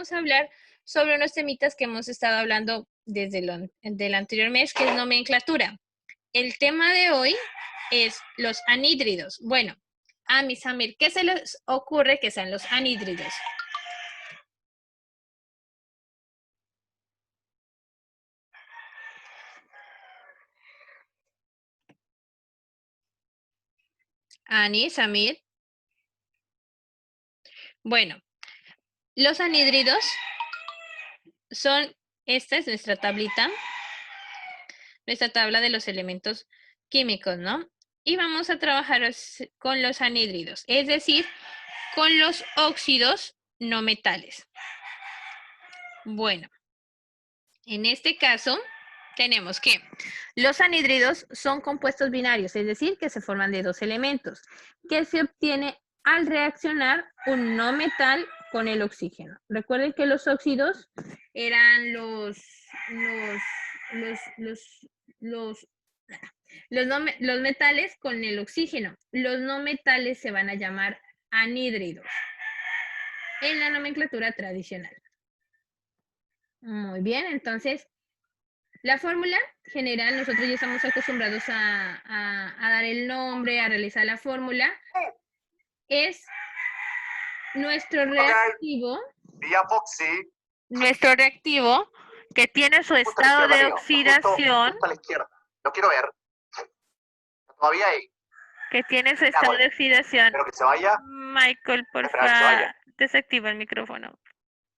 vamos a hablar sobre unos temitas que hemos estado hablando desde del anterior mes, que es nomenclatura. El tema de hoy es los anhídridos. Bueno, a mi Samir, ¿qué se les ocurre que sean los anhídridos? Ani, Samir. Bueno, los anhídridos son, esta es nuestra tablita, nuestra tabla de los elementos químicos, ¿no? Y vamos a trabajar con los anhídridos, es decir, con los óxidos no metales. Bueno, en este caso tenemos que los anhídridos son compuestos binarios, es decir, que se forman de dos elementos, que se obtiene al reaccionar un no metal con el oxígeno. Recuerden que los óxidos eran los metales con el oxígeno. Los no metales se van a llamar anhídridos en la nomenclatura tradicional. Muy bien, entonces la fórmula general, nosotros ya estamos acostumbrados a dar el nombre, a realizar la fórmula. Es nuestro reactivo. Nuestro reactivo que tiene su estado de oxidación. Justo a la izquierda. Lo quiero ver. Todavía hay. Que tiene su estado de oxidación. Espero que se vaya. Michael, por favor, desactiva el micrófono.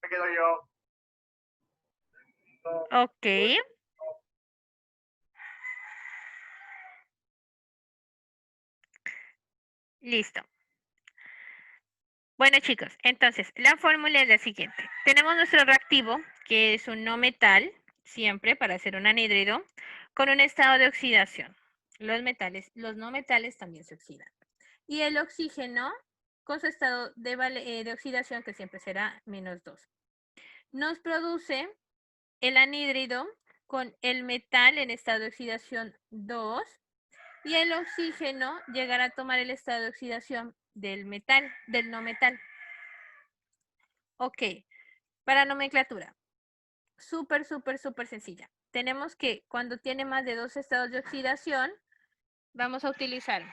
Me quedo yo. Ok. Listo. Bueno, chicos, entonces la fórmula es la siguiente. Tenemos nuestro reactivo, que es un no metal, siempre para hacer un anhídrido, con un estado de oxidación. Los no metales también se oxidan. Y el oxígeno, con su estado de oxidación, que siempre será -2. Nos produce el anhídrido con el metal en estado de oxidación 2 y el oxígeno llegará a tomar el estado de oxidación del metal, del no metal. Ok, para nomenclatura, súper sencilla. Tenemos que cuando tiene más de 2 estados de oxidación, vamos a utilizar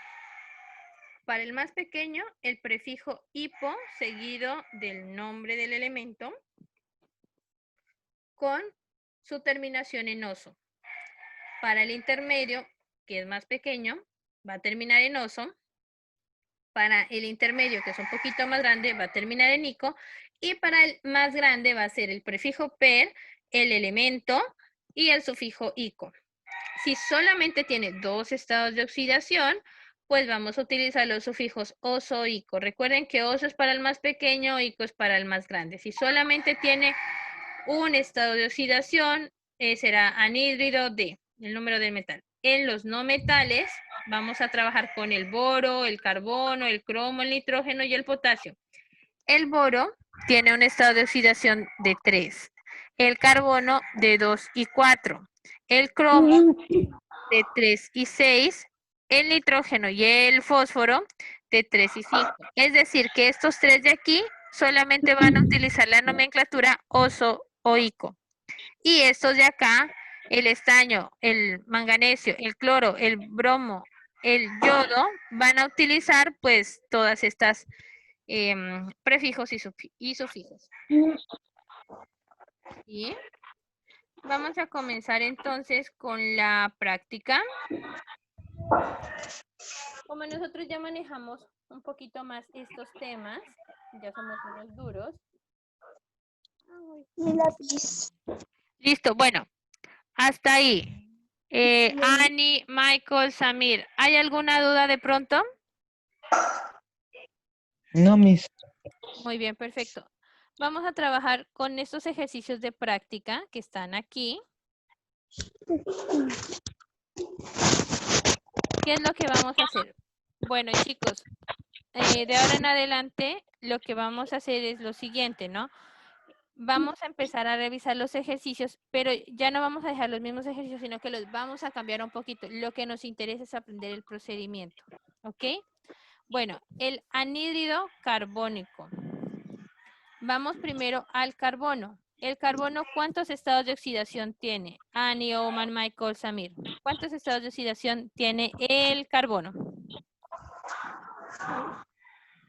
para el más pequeño el prefijo hipo seguido del nombre del elemento con su terminación en oso. Para el intermedio, que es más pequeño, va a terminar en oso. Para el intermedio, que es un poquito más grande, va a terminar en ico. Y para el más grande va a ser el prefijo per, el elemento y el sufijo ico. Si solamente tiene 2 estados de oxidación, pues vamos a utilizar los sufijos oso, ico. Recuerden que oso es para el más pequeño, ico es para el más grande. Si solamente tiene un estado de oxidación, será anhídrido de, el número del metal. En los no metales vamos a trabajar con el boro, el carbono, el cromo, el nitrógeno y el potasio. El boro tiene un estado de oxidación de 3, el carbono de 2 y 4, el cromo de 3 y 6, el nitrógeno y el fósforo de 3 y 5. Es decir, que estos tres de aquí solamente van a utilizar la nomenclatura oso o ico. Y estos de acá, el estaño, el manganesio, el cloro, el bromo, el yodo, van a utilizar pues todas estas prefijos y sufijos. ¿Sí? Vamos a comenzar entonces con la práctica. Como nosotros ya manejamos un poquito más estos temas, ya somos unos duros. Mi lápiz. Listo, bueno, hasta ahí. Ani, Michael, Samir, ¿hay alguna duda de pronto? No, Miss. Muy bien, perfecto. Vamos a trabajar con estos ejercicios de práctica que están aquí. ¿Qué es lo que vamos a hacer? Bueno, chicos, de ahora en adelante lo que vamos a hacer es lo siguiente, ¿no? Vamos a empezar a revisar los ejercicios, pero ya no vamos a dejar los mismos ejercicios, sino que los vamos a cambiar un poquito. Lo que nos interesa es aprender el procedimiento, ¿ok? Bueno, el anhídrido carbónico. Vamos primero al carbono. El carbono, ¿cuántos estados de oxidación tiene? Annie, Oman, Michael, Samir. ¿Cuántos estados de oxidación tiene el carbono?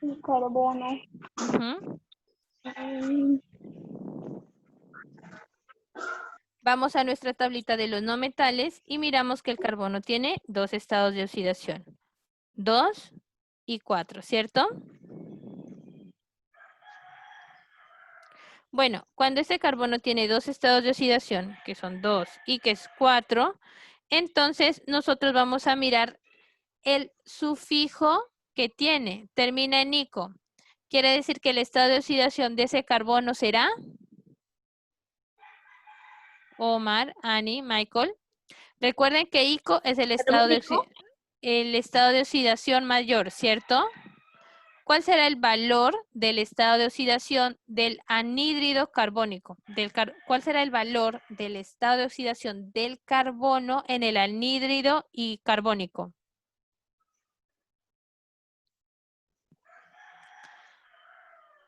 El carbono. Ujú. Mm, Vamos a nuestra tablita de los no metales y miramos que el carbono tiene 2 estados de oxidación. 2 y 4, ¿cierto? Bueno, cuando este carbono tiene 2 estados de oxidación, que son 2 y que es 4, entonces nosotros vamos a mirar el sufijo que tiene. Termina en ico. Quiere decir que el estado de oxidación de ese carbono será... Omar, Annie, Michael. Recuerden que ico es el estado de oxidación mayor, ¿cierto? ¿Cuál será el valor del estado de oxidación del anhídrido carbónico? ¿Cuál será el valor del estado de oxidación del carbono en el anhídrido y carbónico?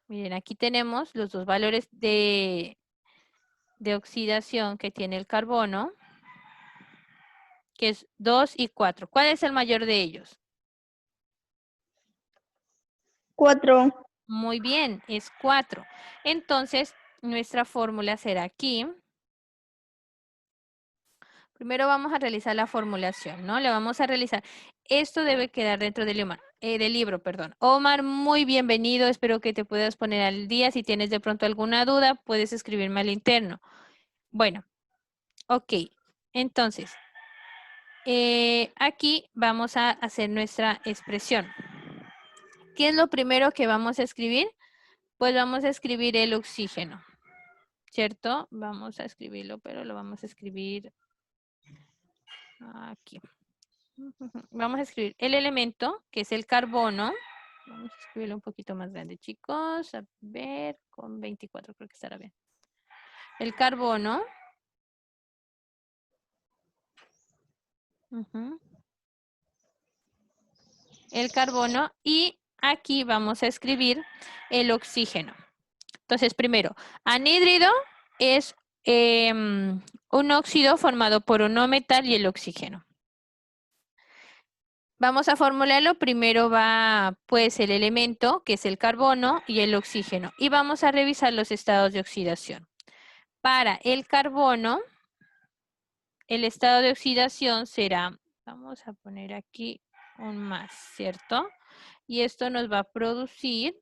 Miren, aquí tenemos los dos valores de oxidación que tiene el carbono, que es 2 y 4. ¿Cuál es el mayor de ellos? 4. Muy bien, es 4. Entonces, nuestra fórmula será aquí. Primero vamos a realizar la formulación, ¿no? Le vamos a realizar. Esto debe quedar dentro del libro, perdón. Omar, muy bienvenido. Espero que te puedas poner al día. Si tienes de pronto alguna duda, puedes escribirme al interno. Bueno, ok. Entonces, aquí vamos a hacer nuestra expresión. ¿Qué es lo primero que vamos a escribir? Pues vamos a escribir el oxígeno, ¿cierto? Vamos a escribirlo, pero lo vamos a escribir aquí. Vamos a escribir el elemento, que es el carbono. Vamos a escribirlo un poquito más grande, chicos. A ver, con 24 creo que estará bien. El carbono. El carbono. Y aquí vamos a escribir el oxígeno. Entonces, primero, anhídrido es un óxido formado por un no metal y el oxígeno. Vamos a formularlo. Primero va pues el elemento, que es el carbono, y el oxígeno. Y vamos a revisar los estados de oxidación. Para el carbono, el estado de oxidación será, vamos a poner aquí un más, ¿cierto? Y esto nos va a producir,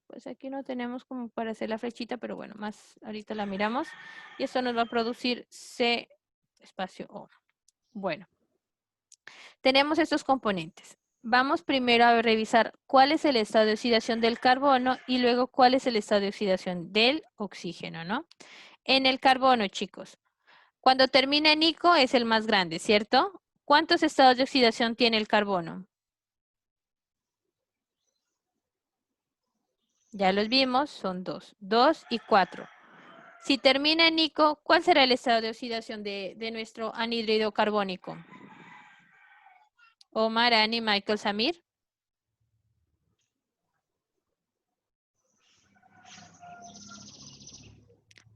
pues aquí no tenemos como para hacer la flechita, pero bueno, más ahorita la miramos. Y esto nos va a producir C espacio O. Bueno. Tenemos estos componentes. Vamos primero a revisar cuál es el estado de oxidación del carbono y luego cuál es el estado de oxidación del oxígeno, ¿no? En el carbono, chicos, cuando termina en ico es el más grande, ¿cierto? ¿Cuántos estados de oxidación tiene el carbono? Ya los vimos, son 2. 2 y 4. Si termina en ico, ¿cuál será el estado de oxidación de nuestro anhídrido carbónico? Omar, Annie, Michael, Samir.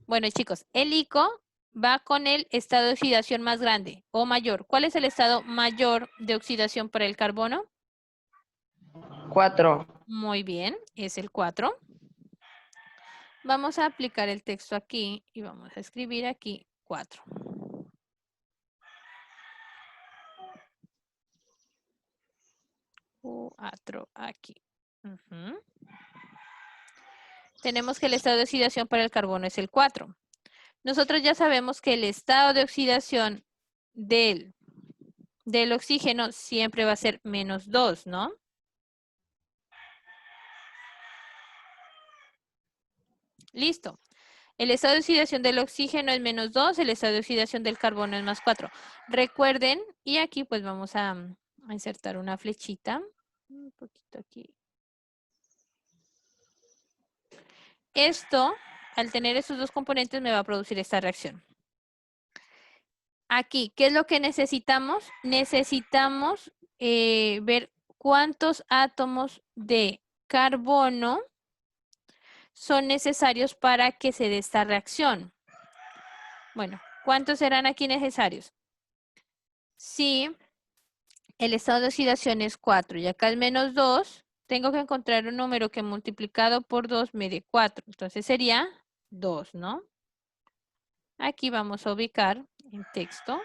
Bueno, chicos, el ico va con el estado de oxidación más grande o mayor. ¿Cuál es el estado mayor de oxidación para el carbono? 4. Muy bien, es el 4. Vamos a aplicar el texto aquí y vamos a escribir aquí 4. Cuatro aquí. Tenemos que el estado de oxidación para el carbono es el 4. Nosotros ya sabemos que el estado de oxidación del oxígeno siempre va a ser menos 2, ¿no? Listo. El estado de oxidación del oxígeno es menos 2, el estado de oxidación del carbono es más 4. Recuerden, y aquí pues vamos a insertar una flechita. Un poquito aquí. Esto, al tener estos dos componentes, me va a producir esta reacción. Aquí, ¿qué es lo que necesitamos? Necesitamos ver cuántos átomos de carbono son necesarios para que se dé esta reacción. Bueno, ¿cuántos serán aquí necesarios? Si el estado de oxidación es 4 y acá es menos 2, tengo que encontrar un número que multiplicado por 2 me dé 4. Entonces sería 2, ¿no? Aquí vamos a ubicar en texto,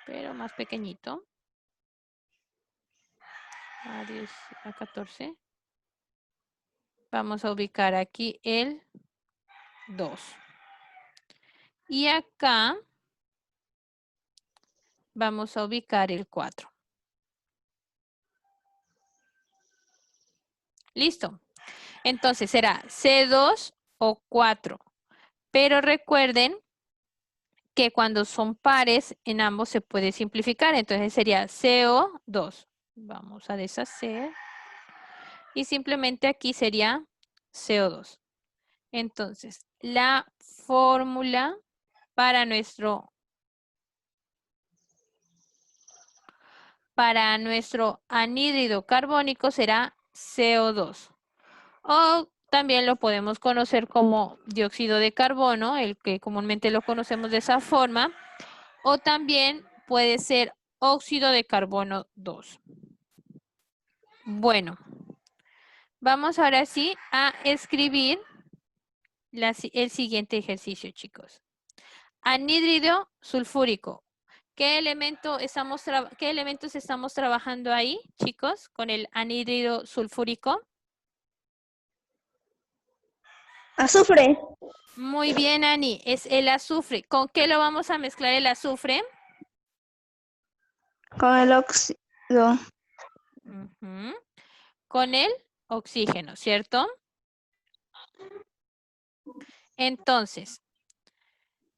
pero más pequeñito. A 10, a 14. Vamos a ubicar aquí el 2. Y acá vamos a ubicar el 4. Listo. Entonces será C2 o 4. Pero recuerden que cuando son pares, en ambos se puede simplificar. Entonces sería CO2. Vamos a deshacer. Y simplemente aquí sería CO2. Entonces, la fórmula para nuestro anhídrido carbónico será CO2. O también lo podemos conocer como dióxido de carbono, el que comúnmente lo conocemos de esa forma. O también puede ser óxido de carbono 2. Bueno, vamos ahora sí a escribir el siguiente ejercicio, chicos. Anhídrido sulfúrico. ¿Qué elementos estamos trabajando ahí, chicos, con el anhídrido sulfúrico? Azufre. Muy bien, Ani, es el azufre. ¿Con qué lo vamos a mezclar el azufre? Con el óxido. Con el oxígeno, ¿cierto? Entonces,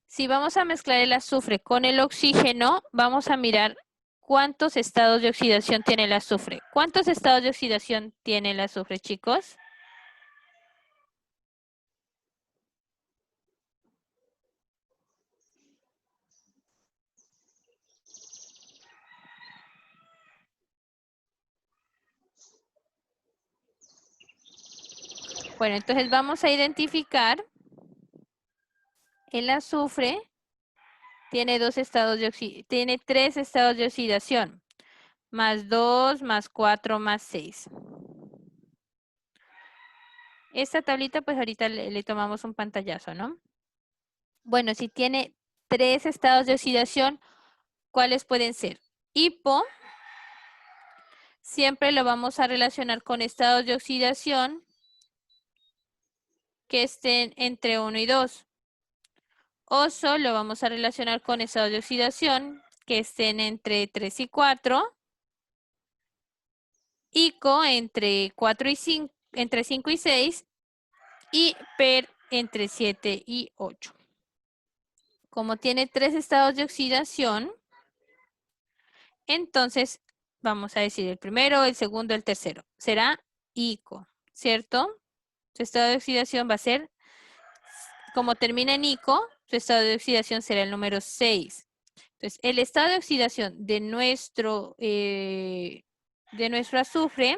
si vamos a mezclar el azufre con el oxígeno, vamos a mirar cuántos estados de oxidación tiene el azufre. ¿Cuántos estados de oxidación tiene el azufre, chicos? Bueno, entonces vamos a identificar el azufre. Tiene tiene 3 estados de oxidación. Más 2, más 4, más 6. Esta tablita, pues ahorita le tomamos un pantallazo, ¿no? Bueno, si tiene 3 estados de oxidación, ¿cuáles pueden ser? Hipo, siempre lo vamos a relacionar con estados de oxidación que estén entre 1 y 2. Oso lo vamos a relacionar con estados de oxidación que estén entre 3 y 4. Ico entre 4 y 5, entre 5 y 6. Y PER entre 7 y 8. Como tiene 3 estados de oxidación, entonces vamos a decir el primero, el segundo, el tercero. Será ICO, ¿cierto? Su estado de oxidación va a ser, como termina en ICO, su estado de oxidación será el número 6. Entonces, el estado de oxidación de nuestro azufre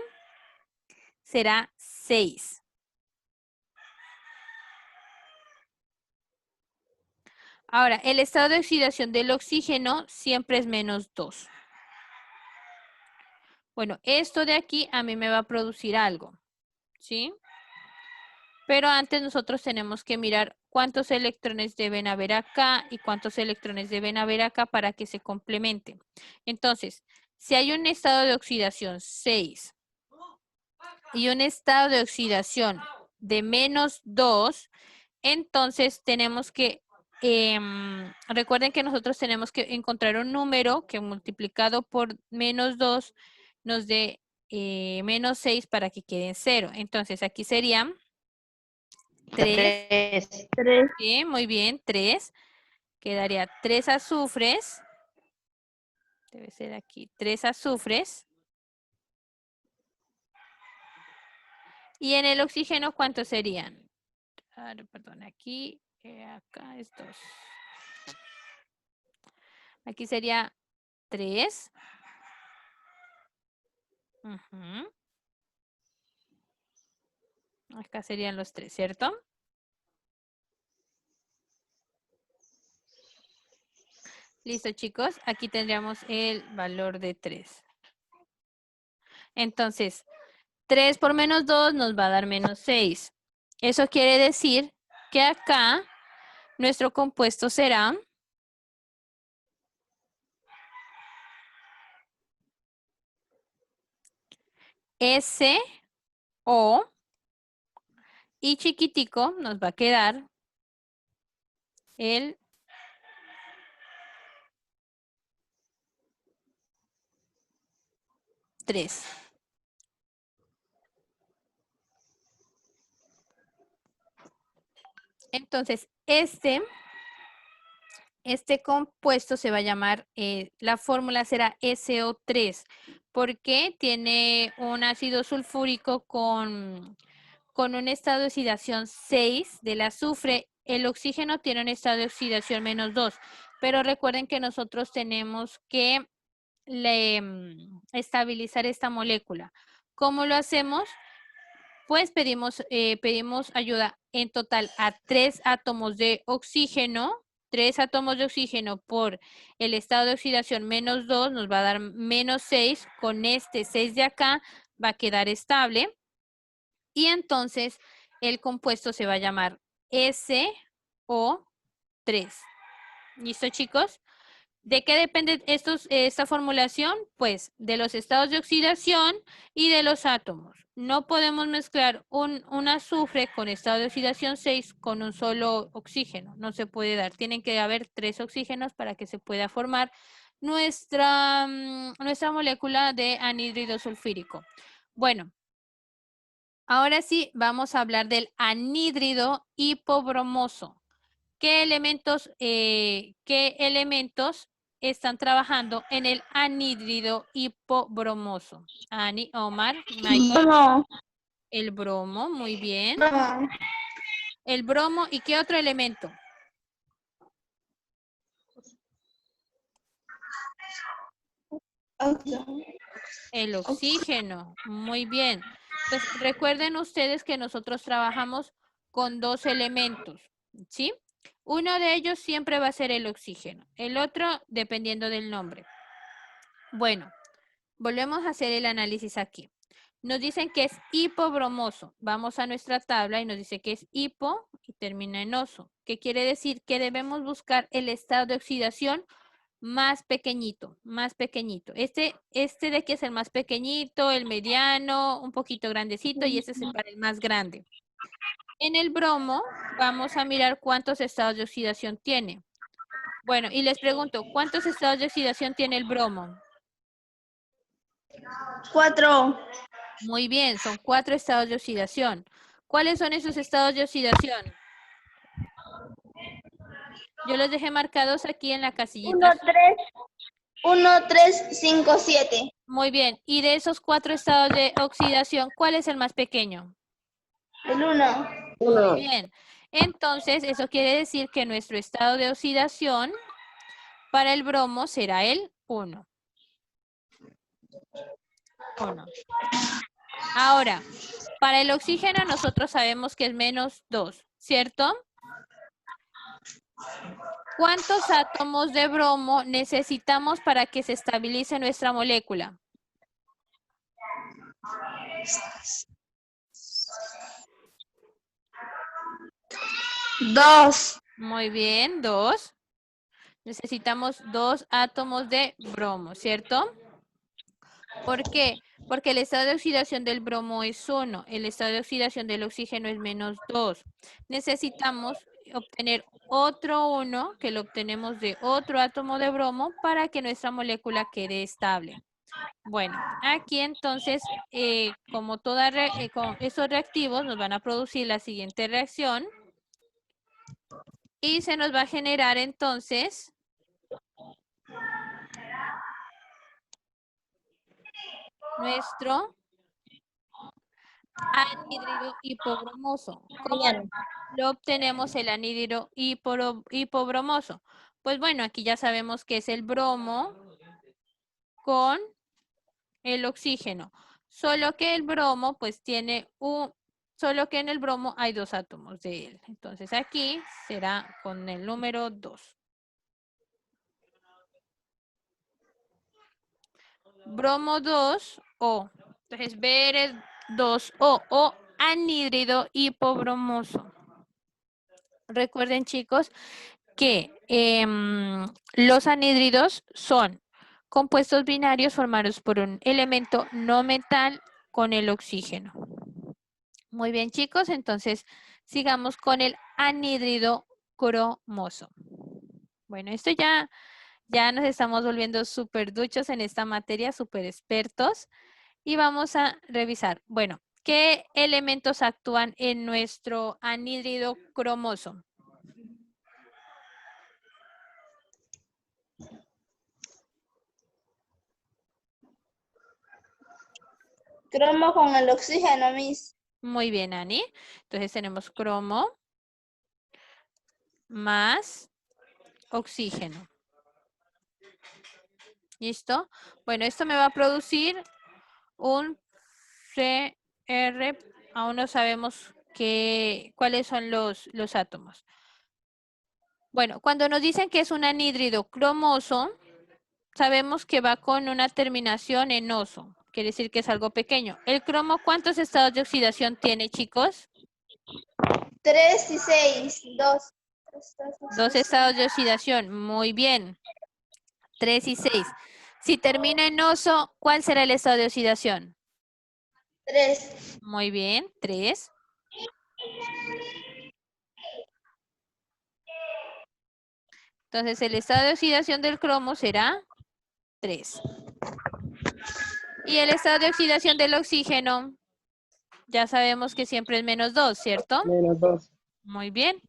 será 6. Ahora, el estado de oxidación del oxígeno siempre es menos 2. Bueno, esto de aquí a mí me va a producir algo, ¿sí? Pero antes nosotros tenemos que mirar cuántos electrones deben haber acá y cuántos electrones deben haber acá para que se complementen. Entonces, si hay un estado de oxidación 6 y un estado de oxidación de menos 2, entonces tenemos que, recuerden que nosotros tenemos que encontrar un número que multiplicado por menos 2 nos dé menos 6 para que queden 0. Entonces aquí serían 3. 3. Bien, muy bien, 3. Quedaría 3 azufres. Debe ser aquí, 3 azufres. Y en el oxígeno, ¿cuántos serían? Perdón, aquí, acá es 2. Aquí sería 3. Acá serían los 3, ¿cierto? Listo, chicos. Aquí tendríamos el valor de 3. Entonces, 3 por menos 2 nos va a dar menos 6. Eso quiere decir que acá nuestro compuesto será SO y chiquitico nos va a quedar el 3. Entonces, este compuesto se va a llamar, la fórmula será SO3, porque tiene un ácido sulfúrico con un estado de oxidación 6 del azufre. El oxígeno tiene un estado de oxidación -2, pero recuerden que nosotros tenemos que estabilizar esta molécula. ¿Cómo lo hacemos? Pues pedimos ayuda en total a 3 átomos de oxígeno. 3 átomos de oxígeno por el estado de oxidación -2 nos va a dar -6. Con este 6 de acá va a quedar estable. Y entonces el compuesto se va a llamar SO3. ¿Listo, chicos? ¿De qué depende esta formulación? Pues de los estados de oxidación y de los átomos. No podemos mezclar un azufre con estado de oxidación 6 con un solo oxígeno. No se puede dar. Tienen que haber 3 oxígenos para que se pueda formar nuestra molécula de anhídrido sulfúrico. Bueno, ahora sí vamos a hablar del anhídrido hipobromoso. ¿Qué elementos están trabajando en el anhídrido hipobromoso? Ani, Omar, Michael. Bromo. El bromo, muy bien. Bromo. El bromo, ¿y qué otro elemento? El oxígeno, muy bien. Entonces, recuerden ustedes que nosotros trabajamos con 2 elementos, ¿sí? Uno de ellos siempre va a ser el oxígeno, el otro dependiendo del nombre. Bueno, volvemos a hacer el análisis aquí. Nos dicen que es hipobromoso. Vamos a nuestra tabla y nos dice que es hipo y termina en oso. ¿Qué quiere decir? Que debemos buscar el estado de oxidación más pequeñito, más pequeñito. Este de aquí es el más pequeñito, el mediano, un poquito grandecito y este es para el más grande. En el bromo vamos a mirar cuántos estados de oxidación tiene. Bueno, y les pregunto, ¿cuántos estados de oxidación tiene el bromo? 4. Muy bien, son 4 estados de oxidación. ¿Cuáles son esos estados de oxidación? Yo los dejé marcados aquí en la casillita. 1, 3, 5, 7. Muy bien, y de esos 4 estados de oxidación, ¿cuál es el más pequeño? El 1. Muy bien. Entonces, eso quiere decir que nuestro estado de oxidación para el bromo será el 1. 1. Ahora, para el oxígeno nosotros sabemos que es -2, ¿cierto? ¿Cuántos átomos de bromo necesitamos para que se estabilice nuestra molécula? 2. Muy bien, 2. Necesitamos 2 átomos de bromo, ¿cierto? ¿Por qué? Porque el estado de oxidación del bromo es 1, el estado de oxidación del oxígeno es -2. Necesitamos obtener otro 1, que lo obtenemos de otro átomo de bromo, para que nuestra molécula quede estable. Bueno, aquí entonces, como con esos reactivos nos van a producir la siguiente reacción. Y se nos va a generar entonces nuestro anhídrido hipobromoso. ¿Cómo lo obtenemos el anhídrido hipobromoso? Pues bueno, aquí ya sabemos que es el bromo con el oxígeno. Solo que el bromo pues solo que en el bromo hay 2 átomos de él. Entonces aquí será con el número 2. bromo 2O. Entonces, Br2O o anhídrido hipobromoso. Recuerden, chicos, que los anhídridos son compuestos binarios formados por un elemento no metal con el oxígeno. Muy bien, chicos, entonces sigamos con el anhídrido cromoso. Bueno, esto ya nos estamos volviendo súper duchos en esta materia, súper expertos. Y vamos a revisar. Bueno, ¿qué elementos actúan en nuestro anhídrido cromoso? Cromo con el oxígeno, Miss. Muy bien, Ani. Entonces tenemos cromo más oxígeno. ¿Listo? Bueno, esto me va a producir un CR. Aún no sabemos cuáles son los átomos. Bueno, cuando nos dicen que es un anhídrido cromoso, sabemos que va con una terminación en oso. Quiere decir que es algo pequeño. ¿El cromo cuántos estados de oxidación tiene, chicos? 3 y 6. 2. 2 estados de oxidación. Muy bien. 3 y 6. Si termina en oso, ¿cuál será el estado de oxidación? 3. Muy bien. 3. Entonces, el estado de oxidación del cromo será 3. Y el estado de oxidación del oxígeno, ya sabemos que siempre es -2, ¿cierto? -2. Muy bien.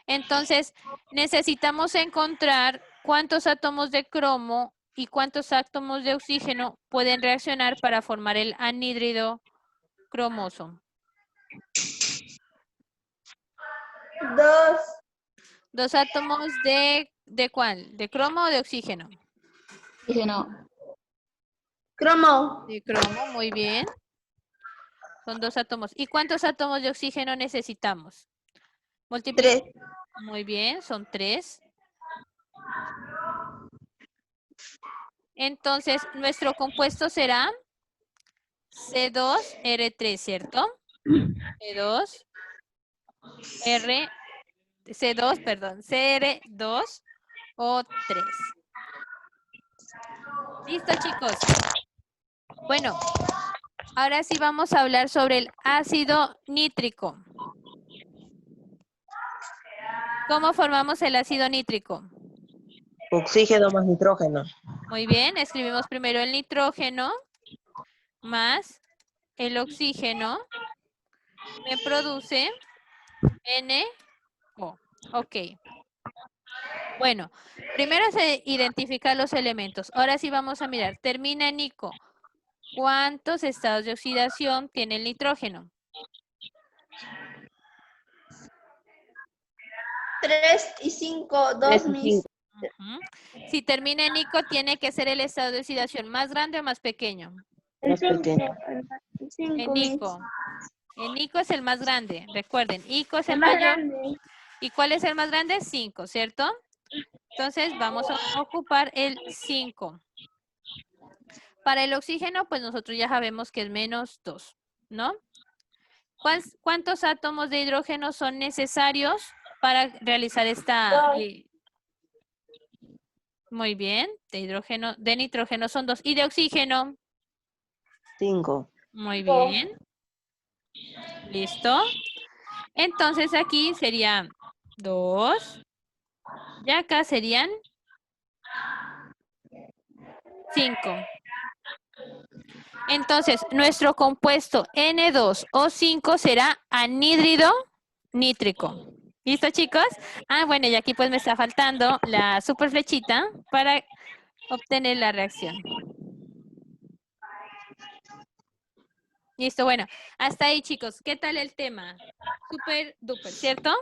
Entonces, necesitamos encontrar cuántos átomos de cromo y cuántos átomos de oxígeno pueden reaccionar para formar el anhídrido cromoso. 2. 2 átomos ¿de cuál? ¿De cromo o de oxígeno? Oxígeno. Cromo. De cromo, muy bien. Son 2 átomos. ¿Y cuántos átomos de oxígeno necesitamos? 3. Muy bien, son 3. Entonces, nuestro compuesto será C2R3, ¿cierto? CR2O3. ¿Listo, chicos? Bueno, ahora sí vamos a hablar sobre el ácido nítrico. ¿Cómo formamos el ácido nítrico? Oxígeno más nitrógeno. Muy bien, escribimos primero el nitrógeno más el oxígeno. Me produce NO. Ok. Bueno, primero se identifican los elementos. Ahora sí vamos a mirar. Termina en Nico. ¿Cuántos estados de oxidación tiene el nitrógeno? 3 y 5. 2, 3 y Miss. 5. Si termina en Nico, ¿tiene que ser el estado de oxidación más grande o más pequeño? Más pequeño. El En 5, Miss. Nico. En Nico es el más grande. Recuerden, Nico es el El más mayor. grande. ¿Y cuál es el más grande? 5, ¿cierto? Entonces vamos a ocupar el 5. Para el oxígeno, pues nosotros ya sabemos que es -2, ¿no? ¿Cuántos átomos de hidrógeno son necesarios para realizar esta? 2. Muy bien, de nitrógeno son 2. ¿Y de oxígeno? 5. Muy bien. ¿Listo? Entonces aquí serían 2. Y acá serían 5. Entonces, nuestro compuesto N2O5 será anhídrido nítrico. ¿Listo, chicos? Ah, bueno, y aquí pues me está faltando la super flechita para obtener la reacción. Listo, bueno, hasta ahí, chicos. ¿Qué tal el tema? Súper duper, ¿cierto?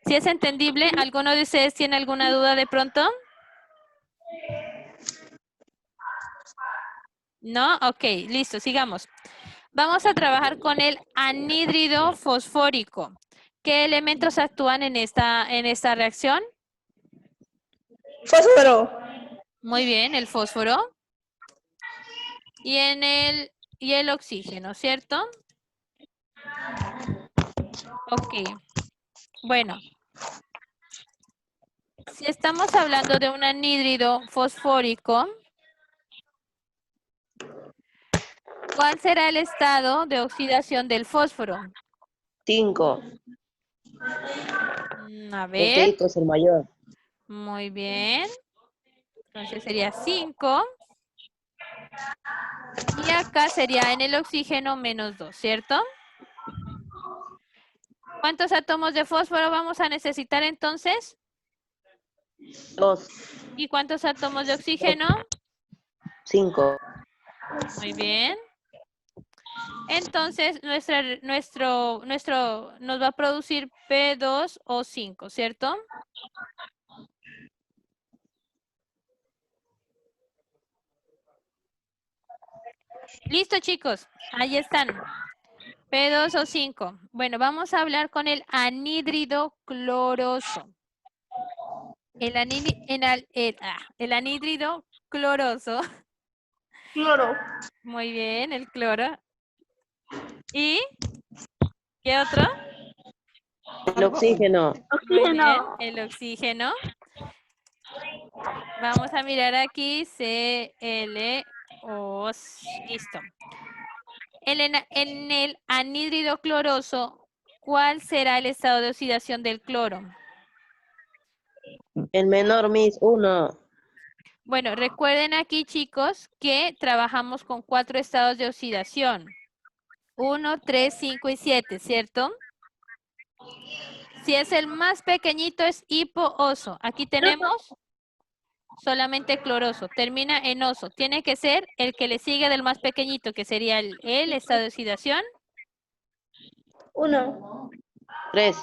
¿Sí es entendible? ¿Alguno de ustedes tiene alguna duda de pronto? ¿No? Ok, listo, sigamos. Vamos a trabajar con el anhídrido fosfórico. ¿Qué elementos actúan en esta reacción? Fósforo. Muy bien, el fósforo. y el oxígeno, ¿cierto? Ok. Bueno. Si estamos hablando de un anhídrido fosfórico, ¿cuál será el estado de oxidación del fósforo? 5. A Este ver, disco es el mayor. muy bien. Entonces sería 5. Y acá sería en el oxígeno menos 2, ¿cierto? ¿Cuántos átomos de fósforo vamos a necesitar entonces? 2. ¿Y cuántos átomos de oxígeno? 5. Muy bien. Entonces, nuestro nos va a producir P2O5, ¿cierto? Listo, chicos. Ahí están. P2O5. Bueno, vamos a hablar con el anhídrido cloroso. El anhídrido cloroso. Cloro. Muy bien, el cloro. ¿Y qué otro? El oxígeno. Muy bien, Oxígeno. el oxígeno. Vamos a mirar aquí, ClO. Listo. En el anhídrido cloroso, ¿cuál será el estado de oxidación del cloro? El menor, Miss, 1. Bueno, recuerden aquí, chicos, que trabajamos con 4 estados de oxidación. 1, 3, 5 y 7, ¿cierto? Si es el más pequeñito, es hipooso. Aquí tenemos solamente cloroso. Termina en oso. Tiene que ser el que le sigue del más pequeñito, que sería el estado de oxidación. 1. 3.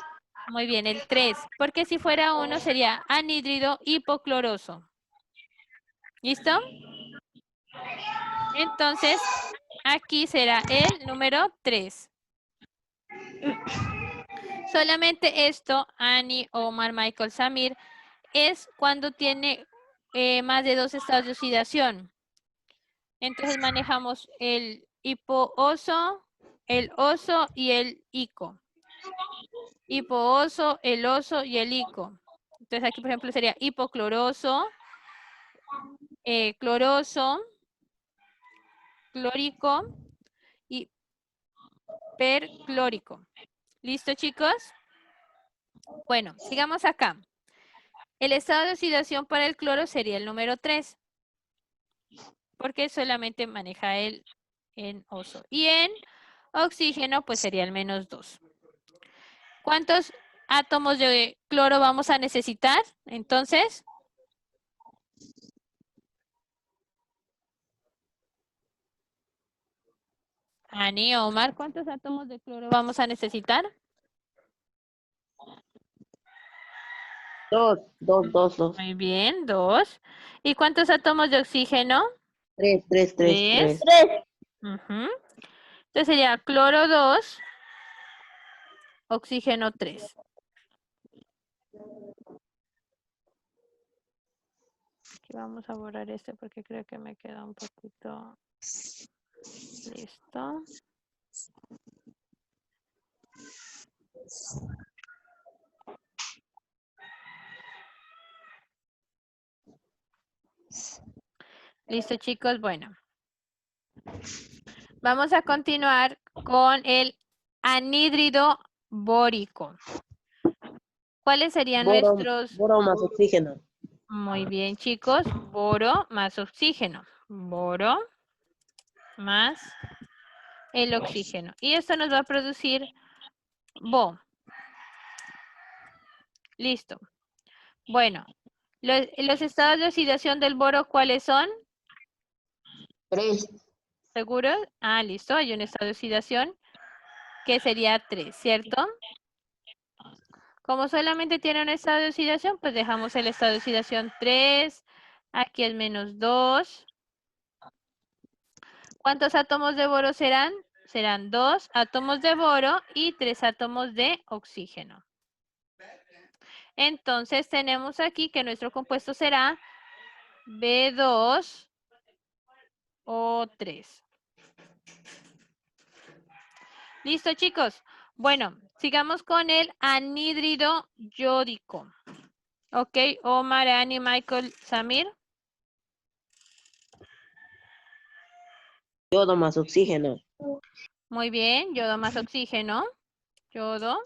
Muy bien, el 3. Porque si fuera 1 sería anhídrido hipocloroso. ¿Listo? Entonces, aquí será el número 3. Solamente esto, Annie, Omar, Michael, Samir, es cuando tiene más de 2 estados de oxidación. Entonces manejamos el hipooso, el oso y el ico. Hipooso, el oso y el ico. Entonces aquí, por ejemplo, sería hipocloroso, cloroso, clórico y perclórico. ¿Listo, chicos? Bueno, sigamos acá. El estado de oxidación para el cloro sería el número 3, porque solamente maneja el en oso. Y en oxígeno, pues sería el menos 2. ¿Cuántos átomos de cloro vamos a necesitar? Entonces, Ani, Omar, ¿cuántos átomos de cloro vamos a necesitar? 2. 2, 2, 2. Muy bien, 2. ¿Y cuántos átomos de oxígeno? 3, 3, 3, 3. 3. 3. Entonces sería cloro 2, oxígeno 3. Aquí vamos a borrar este porque creo que me queda un poquito. Listo. Listo, chicos. Bueno. Vamos a continuar con el anhídrido bórico. ¿Cuáles serían nuestros? Boro más oxígeno. Muy bien, chicos. Boro más oxígeno. Boro más el oxígeno. Y esto nos va a producir Bo. Listo. Bueno, los estados de oxidación del boro, ¿cuáles son? 3. ¿Seguros? Ah, listo. Hay un estado de oxidación que sería 3, ¿cierto? Como solamente tiene un estado de oxidación, pues dejamos el estado de oxidación 3. Aquí es menos 2. ¿Cuántos átomos de boro serán? Serán 2 átomos de boro y 3 átomos de oxígeno. Entonces tenemos aquí que nuestro compuesto será B2 O3. Listo, chicos. Bueno, sigamos con el anhídrido yódico. Ok, Omar, Annie, Michael, Samir. Yodo más oxígeno. Muy bien, yodo más oxígeno. Yodo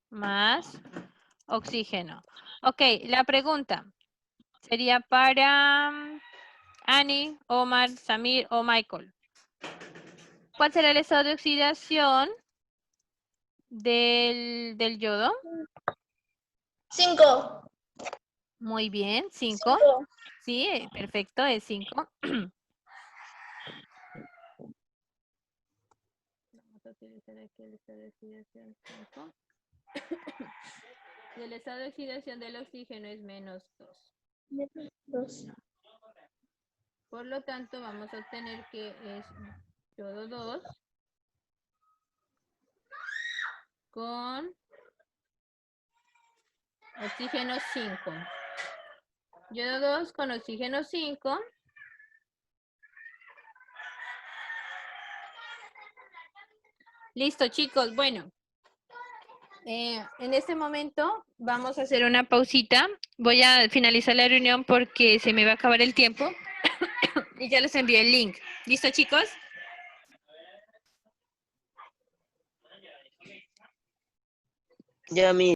más oxígeno. Ok, la pregunta sería para Annie, Omar, Samir o Michael. ¿Cuál será el estado de oxidación del yodo? 5. Muy bien, 5. Sí, perfecto, es 5. Vamos a utilizar aquí el estado de oxidación 5. Y el estado de oxidación del oxígeno es -2. 2. Por lo tanto, vamos a obtener que es yodo 2 con oxígeno 5. Yodo 2 con oxígeno 5. Listo, chicos. Bueno, en este momento vamos a hacer una pausita. Voy a finalizar la reunión porque se me va a acabar el tiempo. Y ya les envío el link. ¿Listo, chicos? Ya, mi.